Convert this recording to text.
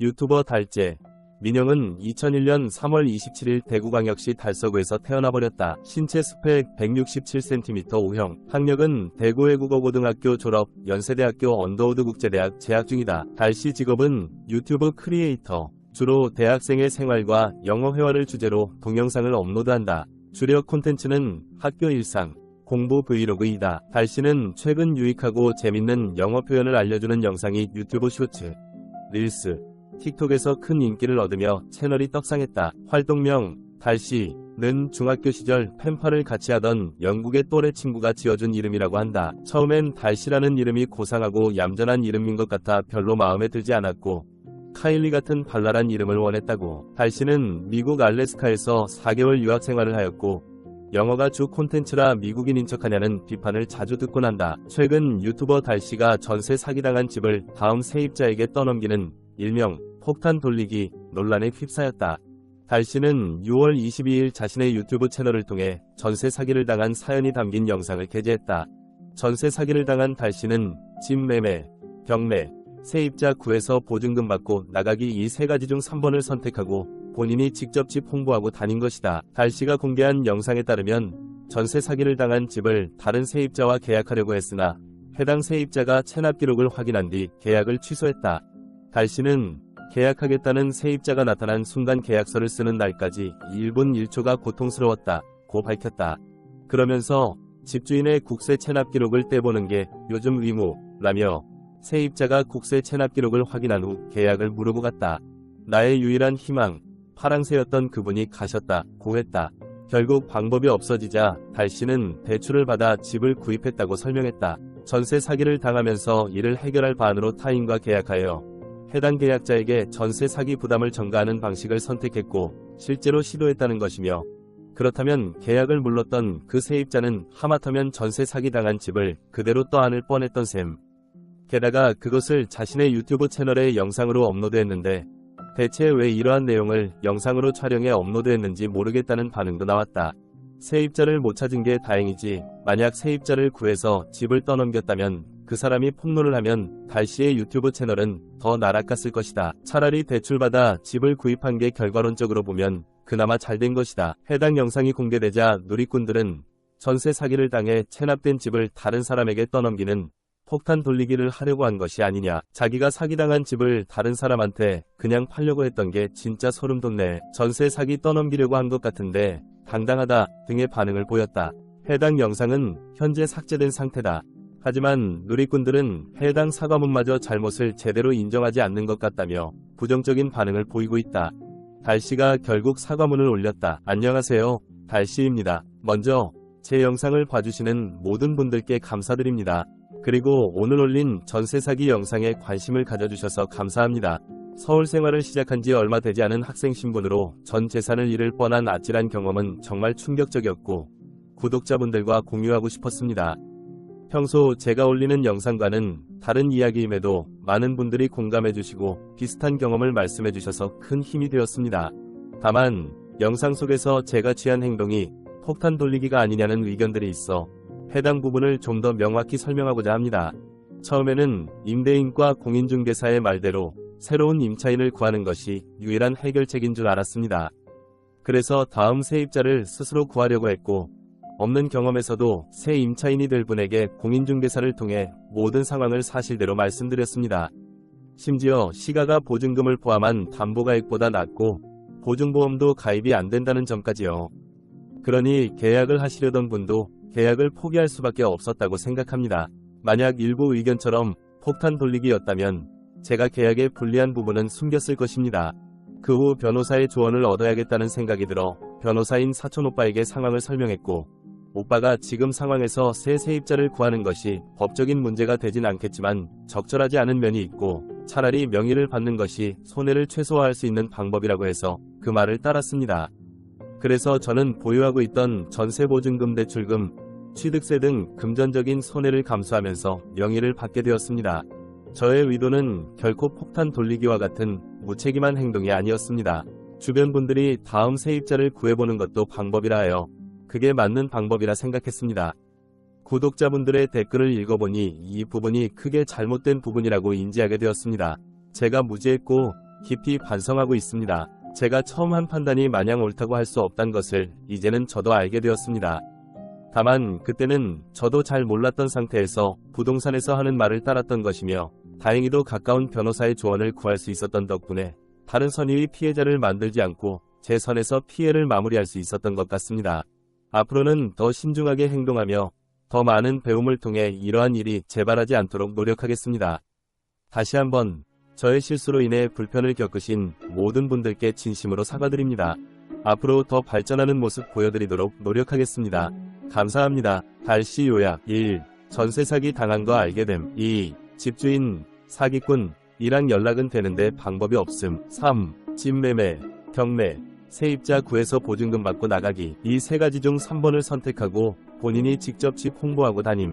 유튜버 달재 민영은 2001년 3월 27일 대구광역시 달서구에서 태어나버렸다. 신체 스펙 167cm O형, 학력은 대구외국어고등학교 졸업, 연세대학교 언더우드 국제대학 재학 중이다. 달씨 직업은 유튜브 크리에이터, 주로 대학생의 생활과 영어 회화를 주제로 동영상을 업로드한다. 주력 콘텐츠는 학교 일상, 공부 브이로그이다. 달씨는 최근 유익하고 재밌는 영어 표현을 알려주는 영상이 유튜브 쇼츠, 릴스, 틱톡에서 큰 인기를 얻으며 채널이 떡상했다. 활동명 달씨는 중학교 시절 펜팔을 같이 하던 영국의 또래 친구가 지어준 이름이라고 한다. 처음엔 달씨라는 이름이 고상하고 얌전한 이름인 것 같아 별로 마음에 들지 않았고 카일리 같은 발랄한 이름을 원했다고. 달씨는 미국 알래스카에서 4개월 유학 생활을 하였고 영어가 주 콘텐츠라 미국인인 척하냐는 비판을 자주 듣곤 한다. 최근 유튜버 달씨가 전세 사기당한 집을 다음 세입자에게 떠넘기는 일명 폭탄 돌리기 논란에 휩싸였다. 달씨는 6월 22일 자신의 유튜브 채널을 통해 전세 사기를 당한 사연이 담긴 영상을 게재했다. 전세 사기를 당한 달씨는 집 매매, 경매, 세입자 구해서 보증금 받고 나가기 이 세 가지 중 3번을 선택하고 본인이 직접 집 홍보하고 다닌 것이다. 달씨가 공개한 영상에 따르면 전세 사기를 당한 집을 다른 세입자와 계약하려고 했으나 해당 세입자가 체납 기록을 확인한 뒤 계약을 취소했다. 달씨는 계약하겠다는 세입자가 나타난 순간 계약서를 쓰는 날까지 1분 1초가 고통스러웠다고 밝혔다. 그러면서 집주인의 국세 체납 기록을 떼보는 게 요즘 의무라며 세입자가 국세 체납 기록을 확인한 후 계약을 무르고 갔다. 나의 유일한 희망, 파랑새였던 그분이 가셨다고 했다. 결국 방법이 없어지자 달씨는 대출을 받아 집을 구입했다고 설명했다. 전세 사기를 당하면서 이를 해결할 반으로 타인과 계약하여 해당 계약자에게 전세 사기 부담을 전가하는 방식을 선택했고 실제로 시도했다는 것이며, 그렇다면 계약을 물렀던 그 세입자는 하마터면 전세 사기 당한 집을 그대로 떠안을 뻔했던 셈. 게다가 그것을 자신의 유튜브 채널에 영상으로 업로드했는데 대체 왜 이러한 내용을 영상으로 촬영해 업로드했는지 모르겠다는 반응도 나왔다. 세입자를 못 찾은 게 다행이지 만약 세입자를 구해서 집을 떠넘겼다면 그 사람이 폭로를 하면 달씨의 유튜브 채널은 더 나락갔을 것이다. 차라리 대출받아 집을 구입한 게 결과론적으로 보면 그나마 잘된 것이다. 해당 영상이 공개되자 누리꾼들은 전세 사기를 당해 체납된 집을 다른 사람에게 떠넘기는 폭탄 돌리기를 하려고 한 것이 아니냐, 자기가 사기당한 집을 다른 사람한테 그냥 팔려고 했던 게 진짜 소름 돋네, 전세 사기 떠넘기려고 한 것 같은데 당당하다 등의 반응을 보였다. 해당 영상은 현재 삭제된 상태다. 하지만 누리꾼들은 해당 사과문마저 잘못을 제대로 인정하지 않는 것 같다며 부정적인 반응을 보이고 있다. 달씨가 결국 사과문을 올렸다. 안녕하세요, 달씨입니다. 먼저 제 영상을 봐주시는 모든 분들께 감사드립니다. 그리고 오늘 올린 전세 사기 영상에 관심을 가져주셔서 감사합니다. 서울 생활을 시작한 지 얼마 되지 않은 학생 신분으로 전 재산을 잃을 뻔한 아찔한 경험은 정말 충격적이었고 구독자분들과 공유하고 싶었습니다. 평소 제가 올리는 영상과는 다른 이야기임에도 많은 분들이 공감해주시고 비슷한 경험을 말씀해주셔서 큰 힘이 되었습니다. 다만 영상 속에서 제가 취한 행동이 폭탄 돌리기가 아니냐는 의견들이 있어 해당 부분을 좀 더 명확히 설명하고자 합니다. 처음에는 임대인과 공인중개사의 말대로 새로운 임차인을 구하는 것이 유일한 해결책인 줄 알았습니다. 그래서 다음 세입자를 스스로 구하려고 했고 없는 경험에서도 새 임차인이 될 분에게 공인중개사를 통해 모든 상황을 사실대로 말씀드렸습니다. 심지어 시가가 보증금을 포함한 담보가액보다 낮고 보증보험도 가입이 안 된다는 점까지요. 그러니 계약을 하시려던 분도 계약을 포기할 수밖에 없었다고 생각합니다. 만약 일부 의견처럼 폭탄 돌리기였다면 제가 계약에 불리한 부분은 숨겼을 것입니다. 그 후 변호사의 조언을 얻어야겠다는 생각이 들어 변호사인 사촌오빠에게 상황을 설명했고, 오빠가 지금 상황에서 새 세입자를 구하는 것이 법적인 문제가 되진 않겠지만 적절하지 않은 면이 있고 차라리 명의를 받는 것이 손해를 최소화할 수 있는 방법이라고 해서 그 말을 따랐습니다. 그래서 저는 보유하고 있던 전세보증금, 대출금, 취득세 등 금전적인 손해를 감수하면서 명의를 받게 되었습니다. 저의 의도는 결코 폭탄 돌리기와 같은 무책임한 행동이 아니었습니다. 주변 분들이 다음 세입자를 구해보는 것도 방법이라 하여 그게 맞는 방법이라 생각했습니다. 구독자분들의 댓글을 읽어보니 이 부분이 크게 잘못된 부분이라고 인지하게 되었습니다. 제가 무지했고 깊이 반성하고 있습니다. 제가 처음 한 판단이 마냥 옳다고 할 수 없다는 것을 이제는 저도 알게 되었습니다. 다만 그때는 저도 잘 몰랐던 상태에서 부동산에서 하는 말을 따랐던 것이며 다행히도 가까운 변호사의 조언을 구할 수 있었던 덕분에 다른 선의의 피해자를 만들지 않고 제 선에서 피해를 마무리할 수 있었던 것 같습니다. 앞으로는 더 신중하게 행동하며 더 많은 배움을 통해 이러한 일이 재발하지 않도록 노력하겠습니다. 다시 한번 저의 실수로 인해 불편을 겪으신 모든 분들께 진심으로 사과드립니다. 앞으로 더 발전하는 모습 보여드리도록 노력하겠습니다. 감사합니다. 달씨 요약 1. 전세 사기 당한 거 알게 됨. 2. 집주인, 사기꾼, 이랑 연락은 되는데 방법이 없음. 3. 집 매매, 경매, 세입자 구해서 보증금 받고 나가기. 이 세 가지 중 3번을 선택하고 본인이 직접 집 홍보하고 다님.